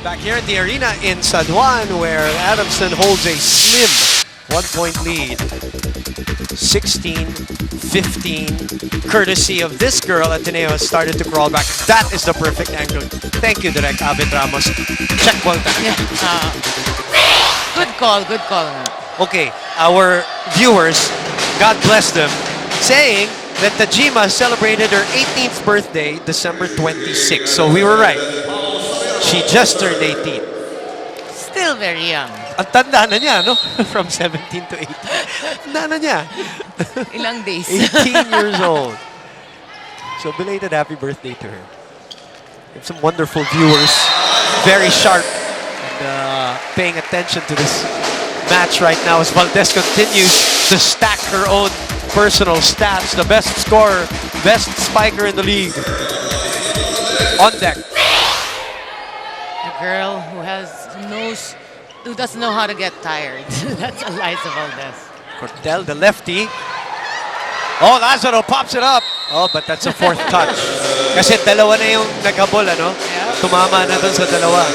Back here at the arena in San Juan, where Adamson holds a slim 1-point lead. 16-15, courtesy of this girl. Ateneo has started to crawl back. That is the perfect angle. Thank you, Direk Abed Ramos. Check ball time. Yeah. Good call, good call. Okay, our viewers, God bless them, saying that Tajima celebrated her 18th birthday December 26. So we were right. She just turned 18. Still very young. Ang tanda na niya, no? From 17 to 18. Tanda na niya. Ilang days. 18 years old. So belated happy birthday to her. We have some wonderful viewers. Very sharp. And paying attention to this match right now as Valdez continues to stack her own personal stats. The best scorer, best spiker in the league. On deck. A girl who doesn't know how to get tired. That's Eliza Valdez. Cortel, the lefty. Oh, Lazaro pops it up. Oh, but that's a fourth touch. Kasi dalawa na yung naghabol, ano? Yeah. Tumama na dun sa dalawa.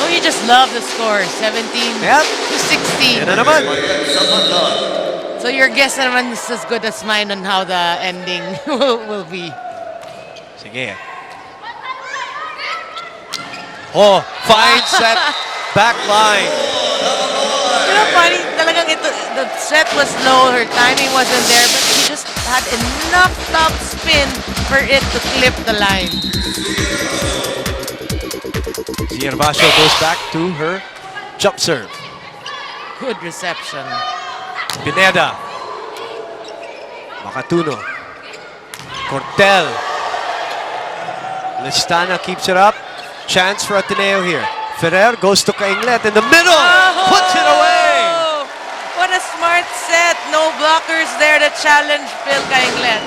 Oh, you just love the score. 17 Yep. to 16. Yan na naman. So your guess naman is as good as mine on how the ending will be. Sige. Oh, finds that back line. You know, funny, talagang the set was low, her timing wasn't there, but she just had enough top spin for it to clip the line. Gervasio goes back to her jump serve. Good reception. Pineda. Makatuno. Cortel. Listana keeps it up. Chance for Ateneo here. Ferrer goes to Kainglet in the middle. Oh! Puts it away. What a smart set. No blockers there to challenge Phil Kainglet.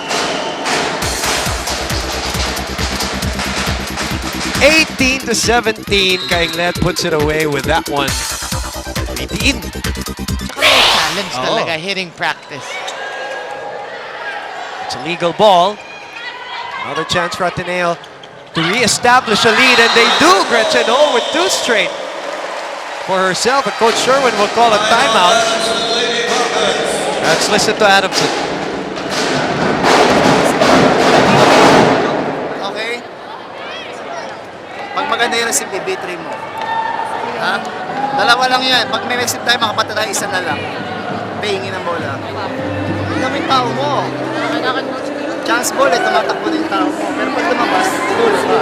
18 to 17. Kainglet puts it away with that one. 18. Challenge talaga, hitting practice. It's a legal ball. Another chance for Ateneo to re-establish a lead, and they do. Gretchen Ho with two straight for herself, and Coach Sherwin will call a timeout. Let's listen to Adamson. Okay? Pag maganda yung receive, i-B3 mo. Ha? Dalawa lang yan. Pag may receive tayo, makapatala isa na lang. Pahingin ang bola. Ang daming tao mo. Chance ball, tumatakbo na yung tao mo. Pero pag lumabas, goal pa.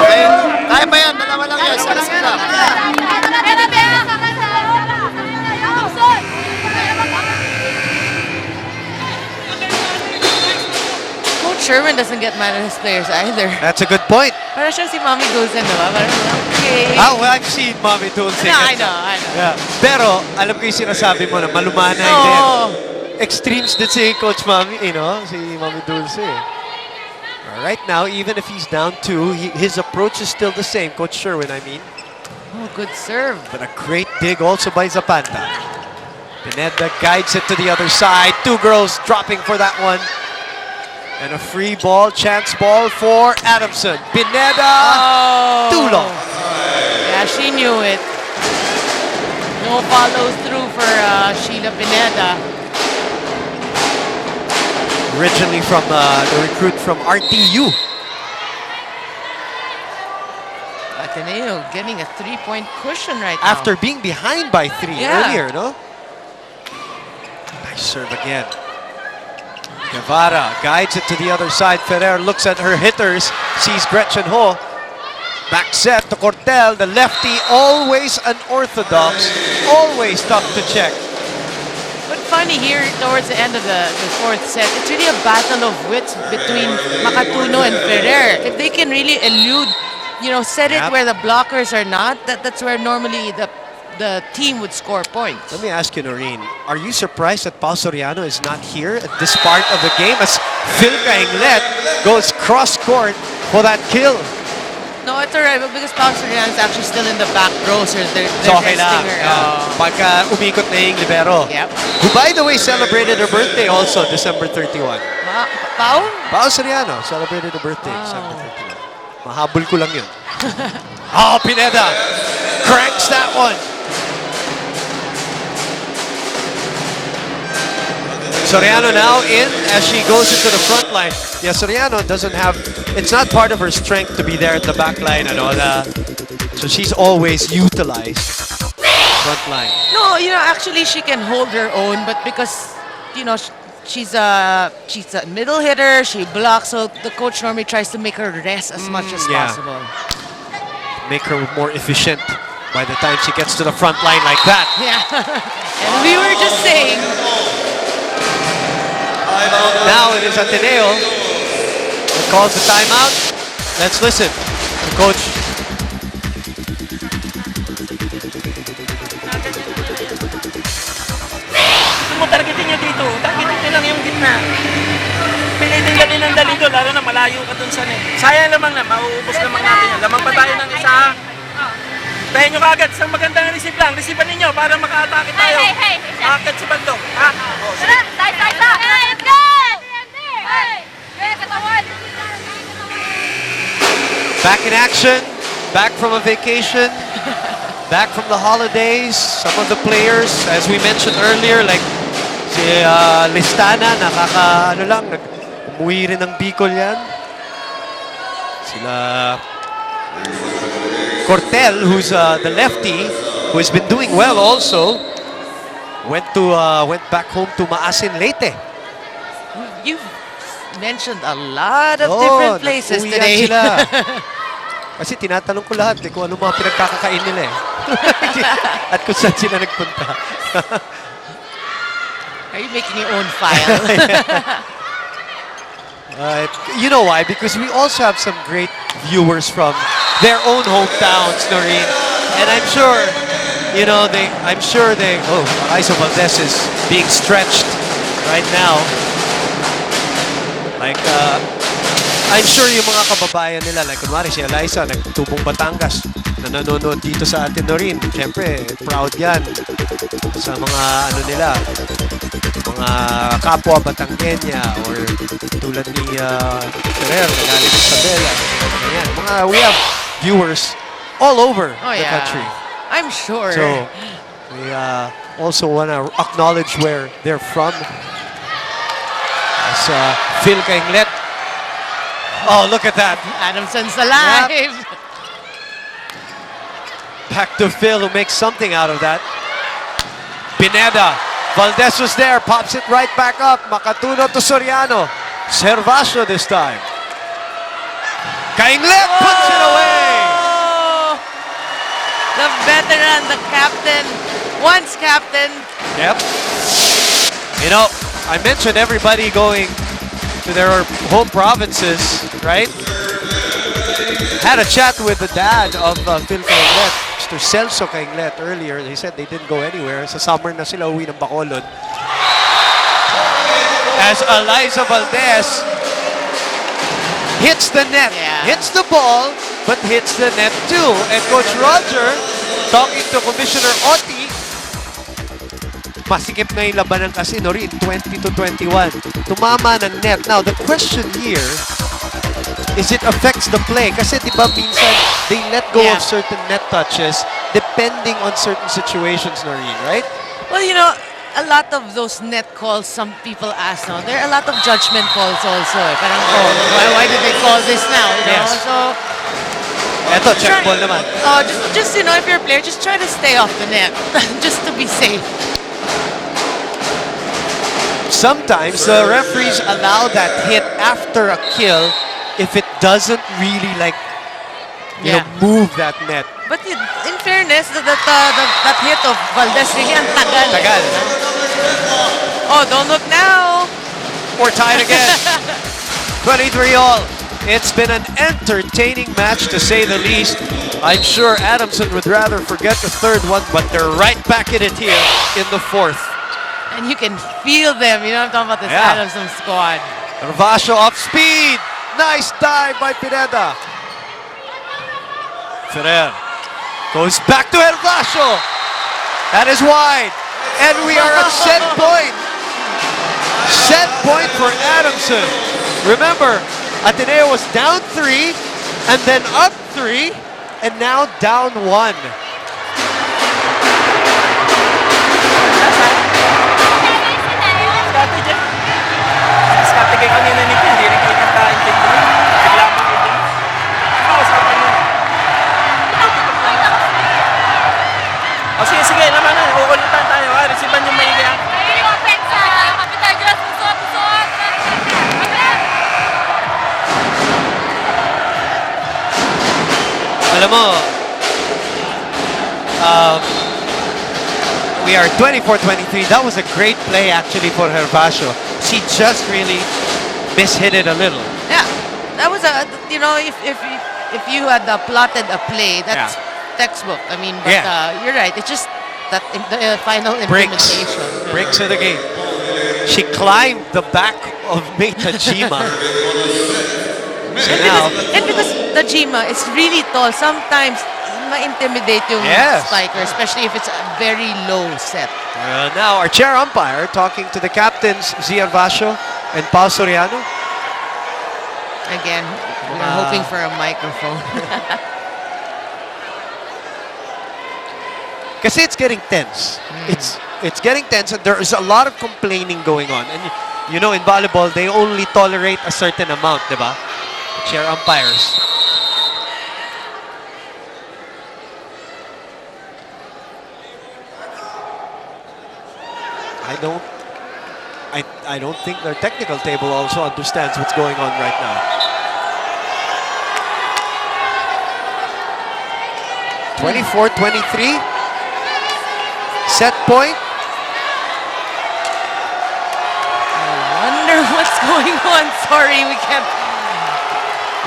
Okay? Kaya pa yan, dalawa lang yan. Sa receive lang. Coach Sherwin doesn't get mad at his players either. That's a good point. Parang siya si Mommy Dulce, diba? Parang, okay. Oh, well, I've seen Mommy Dulce. No, I know. Yeah. Pero, alam ko yung sinasabi mo na malumanay din. Extremes din si Coach Mommy, si Mommy Dulce. Right now, even if he's down 2, his approach is still the same. Coach Sherwin, I mean. Oh, good serve. But a great dig also by Zapanta. Pineda guides it to the other side. Two girls dropping for that one. And a free ball, chance ball for Adamson. Pineda, too long. Yeah, she knew it. No follow through for Sheila Pineda. Originally from the recruit from RTU. Ateneo getting a 3-point cushion right now. After being behind by 3 earlier, no? Nice serve again. Guevara guides it to the other side. Ferrer looks at her hitters, sees Gretchen Ho. Back set to Cortel, the lefty, always unorthodox, always tough to check. But funny here towards the end of the fourth set, it's really a battle of wits between Makatuno and Ferrer. If they can really elude, set it where the blockers are not, that's where normally the team would score points. Let me ask you, Noreen, are you surprised that Pao Soriano is not here at this part of the game as Phil Kainglet goes cross-court for that kill? No, it's alright because Pao Soriano is actually still in the back row, so they're okay testing lang. her. Pagka umikot na yung libero. Yep. Who, by the way, celebrated her birthday also, December 31. Pao? Pao Soriano celebrated her birthday, Wow. December 31. Mahabol ko lang yun. Oh, Pineda cranks that one. Soriano now in as she goes into the front line. Yeah, Soriano doesn't have, it's not part of her strength to be there at the back line and all that. So she's always utilized front line. No, actually she can hold her own, but because, she's a middle hitter, she blocks, so the coach normally tries to make her rest as much as yeah. possible. Make her more efficient by the time she gets to the front line like that. Yeah. And we were just saying, Now it is Ateneo that calls the timeout. Let's listen to Coach. Kung mo targetin nyo dito, targetin nyo lang yung gitna. Pilitin lang din ang dali doon, lalo na malayo ka dun sa net. Sayang lamang na, mauubos lamang natin yan. Lamang pa tayo ng isa. Tayo nyo kagad, isang magandang receive lang. Receive ninyo para maka-atake tayo. Akit sa bandong. Ha? O, sige. Let's go! Back in action, back from a vacation, back from the holidays. Some of the players, as we mentioned earlier, like si Listana, umuwi rin ng Bicol yan. Sila Cortel, who's the lefty, who has been doing well also, went back home to Maasin Leyte. you've mentioned a lot of different places nauuwian today. Sila. Kasi tinatanong ko lahat kung ano mga pinagkakakain nila eh. At kung saan sila nagpunta. Are you making your own file? You know why? Because we also have some great viewers from their own hometowns, Noreen. And I'm sure, Aiso Valdez is being stretched right now. Like, I'm sure yung mga kababayan nila, like kunwari si Eliza, nagtubong Batangas, na nanonood dito sa atin, Noreen. Siyempre, proud yan sa mga mga kapwa Batangueña or tulad ni Ferrer, nagaling sa Isabela. Ayan, we have viewers all over the country. I'm sure. So, we also want to acknowledge where they're from. As Phil Kainglet. Oh, look at that. Adamson's alive. Yep. Back to Phil, who makes something out of that. Pineda. Valdez was there, pops it right back up. Makatuno to Soriano. Servacio this time. Kainglet puts it away. The veteran, the captain, once captain. Yep. I mentioned everybody going to their home provinces, right? Had a chat with the dad of Phil Kainglet, Mr. Celso Kainglet, earlier. He said they didn't go anywhere. Sa summer na sila uwi ng Bacolod. As Eliza Valdez hits the net, hits the ball, but hits the net too. And Coach Roger, talking to Commissioner Oti, masikip na yung labanan kasi, Noreen, 20-21. Tumama ng net. Now, the question here is it affects the play. Kasi di ba minsan, they let go of certain net touches depending on certain situations, Noreen, right? Well, a lot of those net calls, some people ask now, there are a lot of judgment calls also. Parang, why did they call this now? Yes. So, Eto, check ball naman. Just if you're a player, just try to stay off the net. Just to be safe. Sometimes the referees allow that hit after a kill if it doesn't really move that net. But in fairness, that hit of Valdez really ang tagal. Tagal. Oh, don't look now. We're tied again. 23-all. It's been an entertaining match to say the least. I'm sure Adamson would rather forget the third one, but they're right back in it here in the fourth. And you can feel them. I'm talking about this Adamson squad. Servacio off speed. Nice dive by Pineda. Ferrer goes back to Servacio. That is wide. And we are at set point. Set point for Adamson. Remember, Ateneo was down 3 and then up 3. and now down 1. Dati dyan. Diskarte kay kanina ni Pin, hindi rin kayo nagkaintindihan. Bigla mo kayo dyan. Usapan mo. O sige, sige naman na. Uulitan tayo. Resiban yung maigi ha. Alam mo, we are 24-23. That was a great play actually for Hervasio. She just really mishit it a little. Yeah, that was a, you know, if you had plotted a play, that's textbook. I mean, but you're right. It's just that the final Breaks. implementation. Breaks of the game. She climbed the back of Tajima. So now, And because Tajima is really tall, sometimes ma-intimidate yung spiker, especially if it's a very low set. now our chair umpire talking to the captains, Zia Hervasio and Pao Soriano. Again, we're hoping for a microphone. Kasi it's getting tense. It's getting tense, and there is a lot of complaining going on. And you know, in volleyball, they only tolerate a certain amount, di ba? Chair umpires. I don't think their technical table also understands what's going on right now. 24-23. Set point. I wonder what's going on. Sorry, we can't.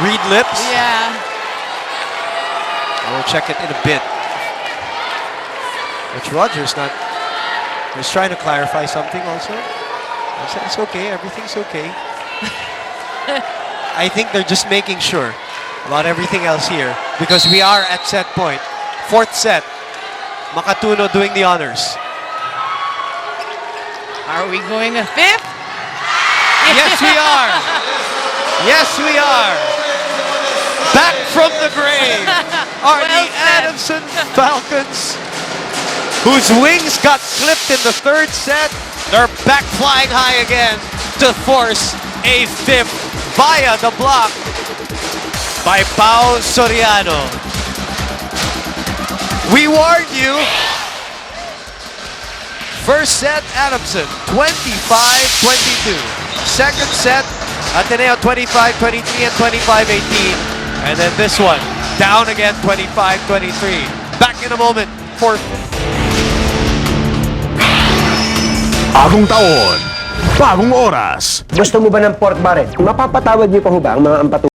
Read lips. Yeah. We'll check it in a bit. Which Roger's not. He's trying to clarify something also. I said it's okay, everything's okay. I think they're just making sure about everything else here because we are at set point. 4th set. Makatuno doing the honors. Are we going a 5th? Yes, we are. Yes, we are. Back from the grave are the Adamson Falcons, whose wings got clipped in the 3rd set. They're back flying high again to force a 5th via the block by Pao Soriano. We warned you. First set, Adamson, 25-22. Second set, Ateneo 25-23 and 25-18. And then this one, down again 25-23. Back in a moment, 4th. Bagong taon, bagong oras. Gusto mo ba ng pork barrel? Mapapatawad niyo pa ho ba ang mga ampatu?